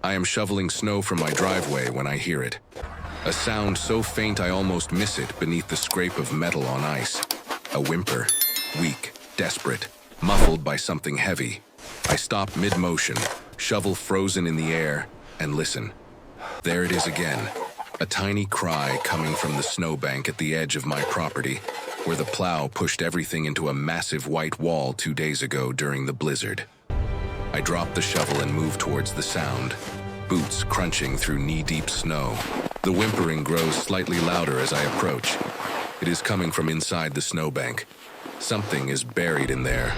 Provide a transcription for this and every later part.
I am shoveling snow from my driveway when I hear it. A sound so faint I almost miss it beneath the scrape of metal on ice. A whimper, weak, desperate, muffled by something heavy. I stop mid-motion, shovel frozen in the air, and listen. There it is again, a tiny cry coming from the snowbank at the edge of my property, where the plow pushed everything into a massive white wall 2 days ago during the blizzard. I drop the shovel and move towards the sound, boots crunching through knee-deep snow. The whimpering grows slightly louder as I approach. It is coming from inside the snowbank. Something is buried in there.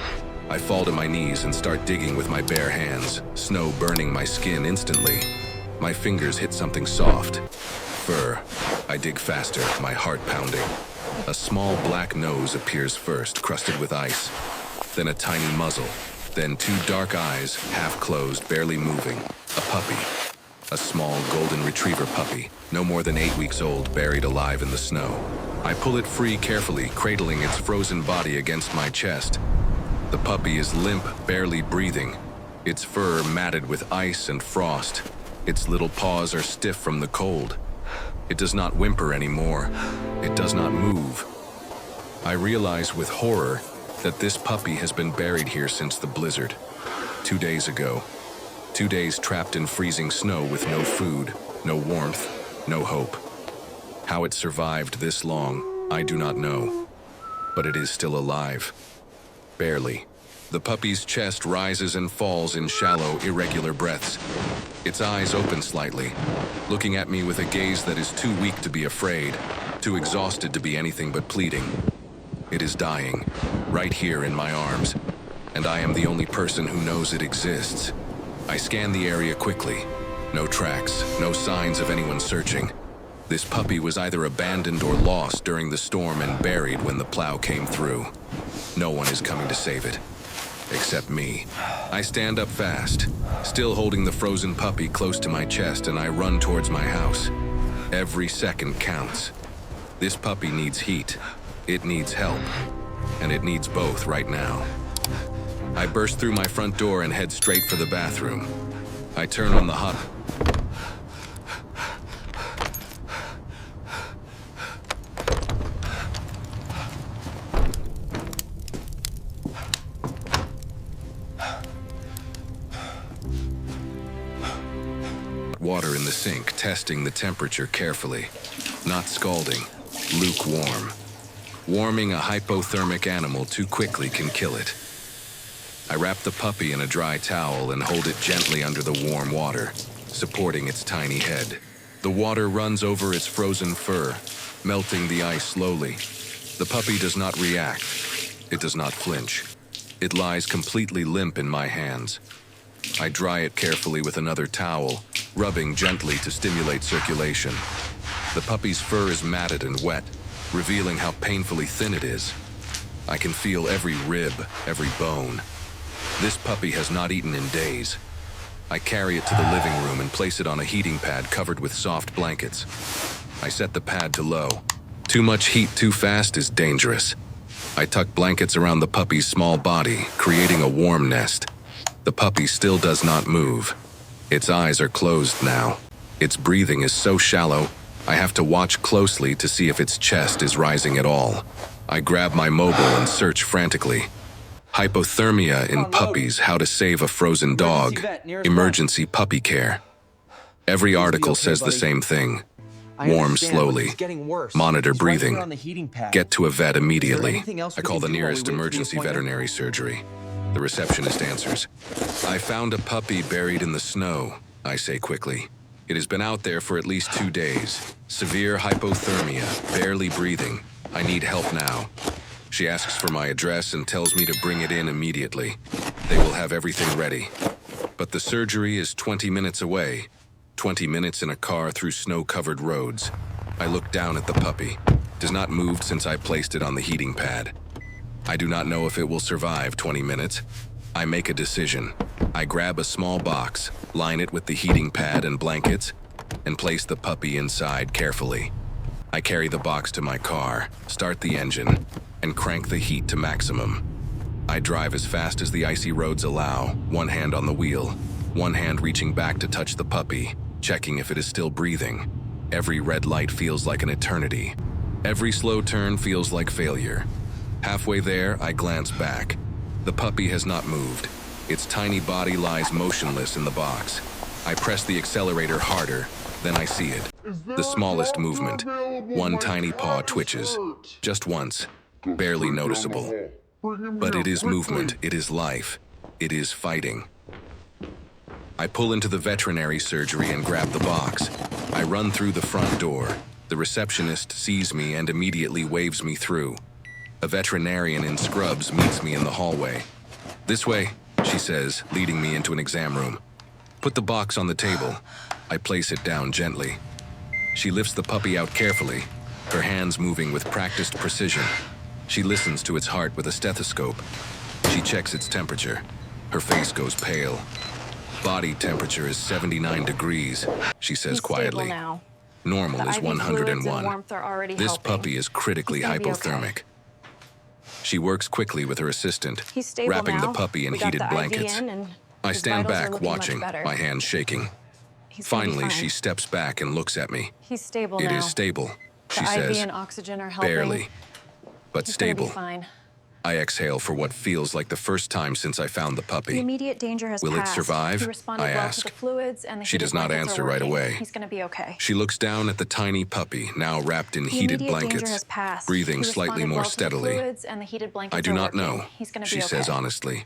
I fall to my knees and start digging with my bare hands, snow burning my skin instantly. My fingers hit something soft. Fur. I dig faster, my heart pounding. A small black nose appears first, crusted with ice. Then a tiny muzzle. Then 2 dark eyes, half closed, barely moving. A puppy. A small golden retriever puppy, no more than 8 weeks old, buried alive in the snow. I pull it free carefully, cradling its frozen body against my chest. The puppy is limp, barely breathing. Its fur matted with ice and frost. Its little paws are stiff from the cold. It does not whimper anymore. It does not move. I realize with horror that this puppy has been buried here since the blizzard. 2 days ago. 2 days trapped in freezing snow with no food, no warmth, no hope. How it survived this long, I do not know. But it is still alive. Barely. The puppy's chest rises and falls in shallow, irregular breaths. Its eyes open slightly, looking at me with a gaze that is too weak to be afraid, too exhausted to be anything but pleading. It is dying, right here in my arms, and I am the only person who knows it exists. I scan the area quickly. No tracks, no signs of anyone searching. This puppy was either abandoned or lost during the storm and buried when the plow came through. No one is coming to save it. Except me. I stand up fast, still holding the frozen puppy close to my chest, and I run towards my house. Every second counts. This puppy needs heat. It needs help. And it needs both right now. I burst through my front door and head straight for the bathroom. I turn on the hot water in the sink, testing the temperature carefully. Not scalding, lukewarm. Warming a hypothermic animal too quickly can kill it. I wrap the puppy in a dry towel and hold it gently under the warm water, supporting its tiny head. The water runs over its frozen fur, melting the ice slowly. The puppy does not react. It does not flinch. It lies completely limp in my hands. I dry it carefully with another towel, rubbing gently to stimulate circulation. The puppy's fur is matted and wet, revealing how painfully thin it is. I can feel every rib, every bone. This puppy has not eaten in days. I carry it to the living room and place it on a heating pad covered with soft blankets. I set the pad to low. Too much heat too fast is dangerous. I tuck blankets around the puppy's small body, creating a warm nest. The puppy still does not move. Its eyes are closed now. Its breathing is so shallow, I have to watch closely to see if its chest is rising at all. I grab my mobile and search frantically. Hypothermia in puppies, how to save a frozen dog, emergency puppy care. Every article says the same thing. Warm slowly. Monitor breathing. Get to a vet immediately. I call the nearest emergency veterinary surgery. The receptionist answers. I found a puppy buried in the snow, I say quickly. It has been out there for at least 2 days. Severe hypothermia, barely breathing. I need help now. She asks for my address and tells me to bring it in immediately. They will have everything ready. But the surgery is 20 minutes away. 20 minutes in a car through snow-covered roads. I look down at the puppy. It has not moved since I placed it on the heating pad. I do not know if it will survive 20 minutes. I make a decision. I grab a small box, line it with the heating pad and blankets, and place the puppy inside carefully. I carry the box to my car, start the engine, and crank the heat to maximum. I drive as fast as the icy roads allow, one hand on the wheel. one hand reaching back to touch the puppy, checking if it is still breathing. Every red light feels like an eternity. Every slow turn feels like failure. Halfway there, I glance back. The puppy has not moved. Its tiny body lies motionless in the box. I press the accelerator harder, then I see it. The smallest movement. One tiny paw twitches. Just once. Barely noticeable. But it is movement, it is life, it is fighting. I pull into the veterinary surgery and grab the box. I run through the front door. The receptionist sees me and immediately waves me through. A veterinarian in scrubs meets me in the hallway. "This way," she says, leading me into an exam room. "Put the box on the table." I place it down gently. She lifts the puppy out carefully, her hands moving with practiced precision. She listens to its heart with a stethoscope. She checks its temperature. Her face goes pale. "Body temperature is 79 degrees, she says quietly. Now. Normal is 101. This helping. puppy is critically hypothermic. She works quickly with her assistant, wrapping the puppy in heated blankets. I stand back, watching, my hands shaking. Finally, she steps back and looks at me. He's stable It now. is stable, she The IV says. and oxygen are helping. Barely, but He's gonna be stable. fine. I exhale for what feels like the first time since I found the The puppy. immediate danger has Will it passed. survive? He responded I well ask. to the fluids and the She heated does not blankets answer are right working. away. He's going to be okay. She looks down at the tiny puppy, now wrapped in The heated immediate danger blankets, has passed. breathing He slightly responded more well to the steadily. fluids and the heated blankets I do are not working. know, He's going to she be okay. says honestly.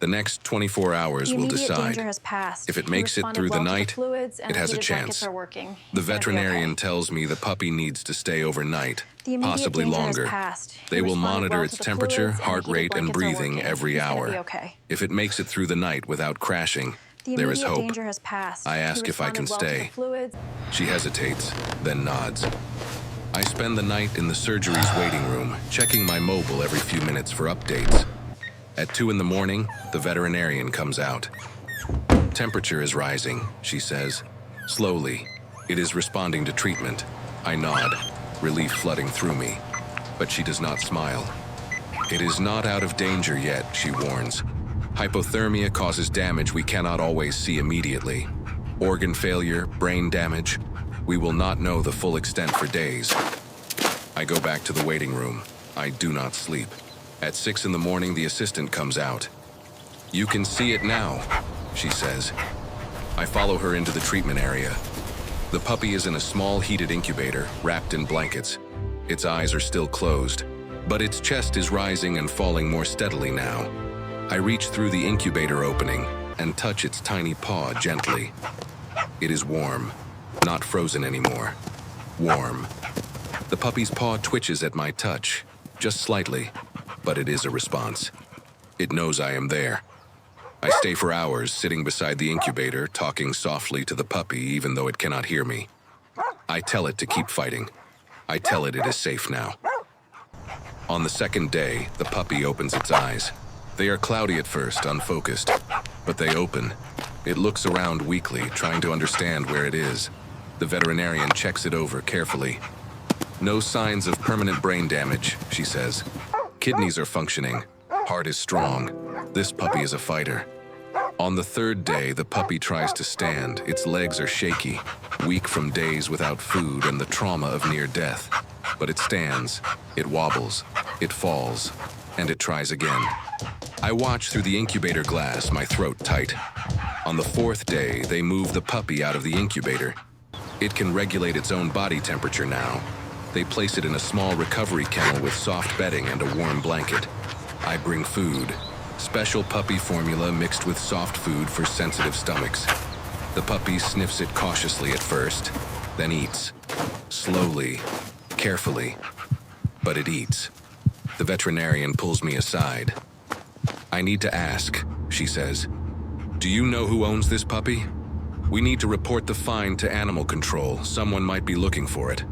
The next 24 hours The will immediate decide. danger has passed. If it He makes it responded through the well to night, fluids and it the has a heated blankets chance. are working. The He's gonna be veterinarian okay. tells me the puppy needs to stay overnight, The immediate possibly danger longer. has passed. He They will responded monitor well its to the temperature, fluids and the heart heated rate, and blankets are breathing working. every He's gonna hour. be okay. If it makes it through the night without crashing, The there is immediate hope. danger has passed. I He ask if I can responded well to the stay. fluids. She hesitates, then nods. I spend the night in the surgery's waiting room, checking my mobile every few minutes for updates. At 2 in the morning, the veterinarian comes out. "Temperature is rising," she says. "Slowly. It is responding to treatment." I nod, relief flooding through me. But she does not smile. "It is not out of danger yet," she warns. "Hypothermia causes damage we cannot always see immediately. Organ failure, brain damage. We will not know the full extent for days." I go back to the waiting room. I do not sleep. At 6 in the morning, the assistant comes out. "You can see it now," she says. I follow her into the treatment area. The puppy is in a small heated incubator, wrapped in blankets. Its eyes are still closed, but its chest is rising and falling more steadily now. I reach through the incubator opening and touch its tiny paw gently. It is warm, not frozen anymore. Warm. The puppy's paw twitches at my touch, just slightly, but it is a response. It knows I am there. I stay for hours, sitting beside the incubator, talking softly to the puppy even though it cannot hear me. I tell it to keep fighting. I tell it it is safe now. On the second day, the puppy opens its eyes. They are cloudy at first, unfocused, but they open. It looks around weakly, trying to understand where it is. The veterinarian checks it over carefully. "No signs of permanent brain damage," she says. "Kidneys are functioning. Heart is strong. This puppy is a fighter." On the third day, the puppy tries to stand. Its legs are shaky, weak from days without food and the trauma of near death. But it stands, it wobbles, it falls, and it tries again. I watch through the incubator glass, my throat tight. On the fourth day, they move the puppy out of the incubator. It can regulate its own body temperature now. They place it in a small recovery kennel with soft bedding and a warm blanket. I bring food. Special puppy formula mixed with soft food for sensitive stomachs. The puppy sniffs it cautiously at first, then eats. Slowly, carefully, but it eats. The veterinarian pulls me aside. "I need to ask," she says. "Do you know who owns this puppy? We need to report the find to animal control. Someone might be looking for it."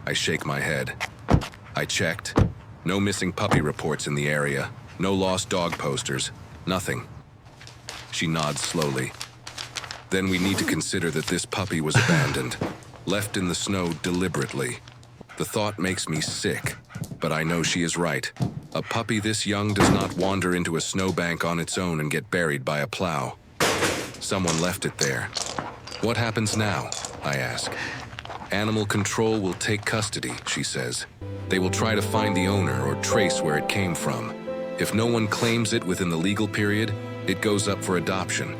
I shake my head. I checked. No missing puppy reports in the area. No lost dog posters. Nothing. She nods slowly. "Then we need to consider that this puppy was abandoned, left in the snow deliberately. The thought makes me sick, but I know she is right. A puppy this young does not wander into a snowbank on its own and get buried by a plow." Someone left it there. What happens now? I ask. Animal control will take custody, she says. They will try to find the owner or trace where it came from. If no one claims it within the legal period, it goes up for adoption.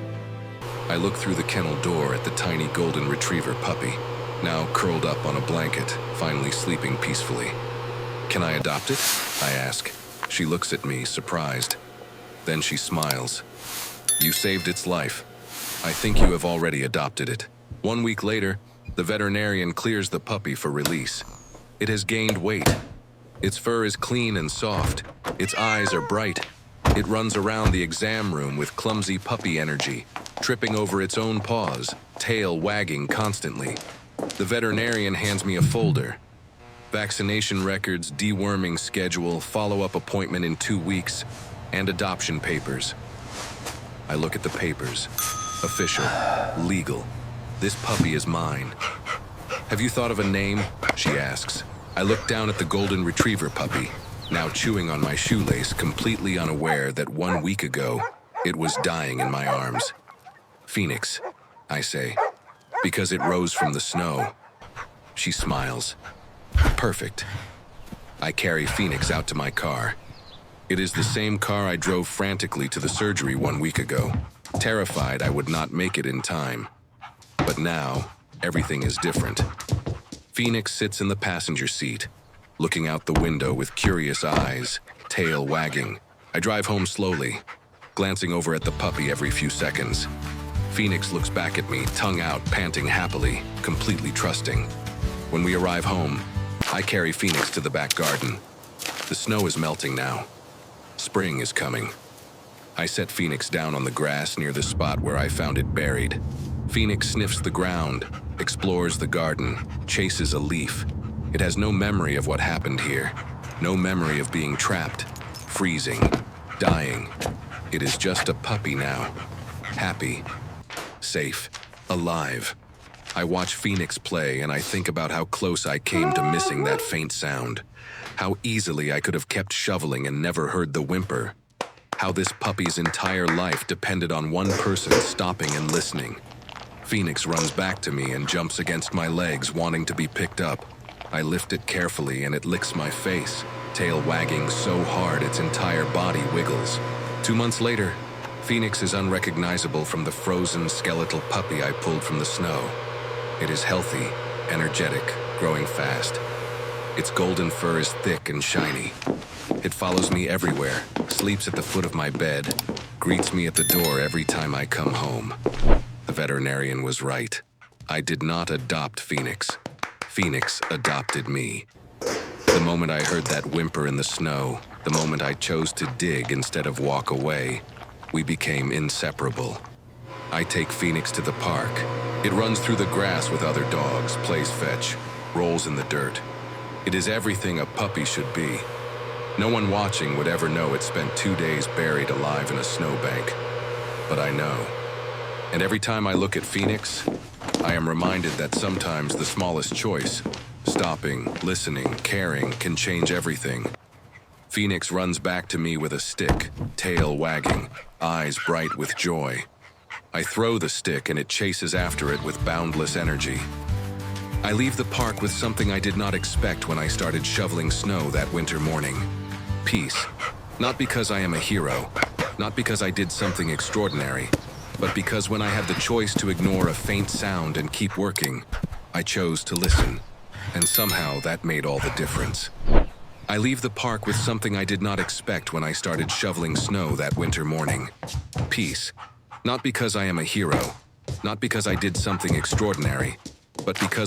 I look through the kennel door at the tiny golden retriever puppy, now curled up on a blanket, finally sleeping peacefully. Can I adopt it? I ask. She looks at me, surprised. Then she smiles. You saved its life. I think you have already adopted it. 1 week later, the veterinarian clears the puppy for release. It has gained weight. Its fur is clean and soft. Its eyes are bright. It runs around the exam room with clumsy puppy energy, tripping over its own paws, tail wagging constantly. The veterinarian hands me a folder. Vaccination records, deworming schedule, follow-up appointment in 2 weeks, and adoption papers. I look at the papers. Official. Legal. This puppy is mine. Have you thought of a name? She asks. I look down at the golden retriever puppy, now chewing on my shoelace, completely unaware that 1 week ago, it was dying in my arms. Phoenix, I say, because it rose from the snow. She smiles. Perfect. I carry Phoenix out to my car. It is the same car I drove frantically to the surgery 1 week ago, terrified I would not make it in time. But now, everything is different. Phoenix sits in the passenger seat, looking out the window with curious eyes, tail wagging. I drive home slowly, glancing over at the puppy every few seconds. Phoenix looks back at me, tongue out, panting happily, completely trusting. When we arrive home, I carry Phoenix to the back garden. The snow is melting now. Spring is coming. I set Phoenix down on the grass near the spot where I found it buried. Phoenix sniffs the ground, explores the garden, chases a leaf. It has no memory of what happened here, no memory of being trapped, freezing, dying. It is just a puppy now, happy, safe, alive. I watch Phoenix play and I think about how close I came to missing that faint sound, how easily I could have kept shoveling and never heard the whimper, how this puppy's entire life depended on one person stopping and listening. Phoenix runs back to me and jumps against my legs, wanting to be picked up. I lift it carefully and it licks my face, tail wagging so hard its entire body wiggles. 2 months later, Phoenix is unrecognizable from the frozen skeletal puppy I pulled from the snow. It is healthy, energetic, growing fast. Its golden fur is thick and shiny. It follows me everywhere, sleeps at the foot of my bed, greets me at the door every time I come home. The veterinarian was right. I did not adopt Phoenix. Phoenix adopted me. The moment I heard that whimper in the snow, the moment I chose to dig instead of walk away, we became inseparable. I take Phoenix to the park. It runs through the grass with other dogs, plays fetch, rolls in the dirt. It is everything a puppy should be. No one watching would ever know it spent 2 days buried alive in a snowbank. But I know. And every time I look at Phoenix, I am reminded that sometimes the smallest choice, stopping, listening, caring, can change everything. Phoenix runs back to me with a stick, tail wagging, eyes bright with joy. I throw the stick and it chases after it with boundless energy. I leave the park with something I did not expect when I started shoveling snow that winter morning. Peace. Not because I am a hero, not because I did something extraordinary, but because when I had the choice to ignore a faint sound and keep working, I chose to listen. And somehow that made all the difference. I leave the park with something I did not expect when I started shoveling snow that winter morning. Peace. Not because I am a hero, not because I did something extraordinary, but because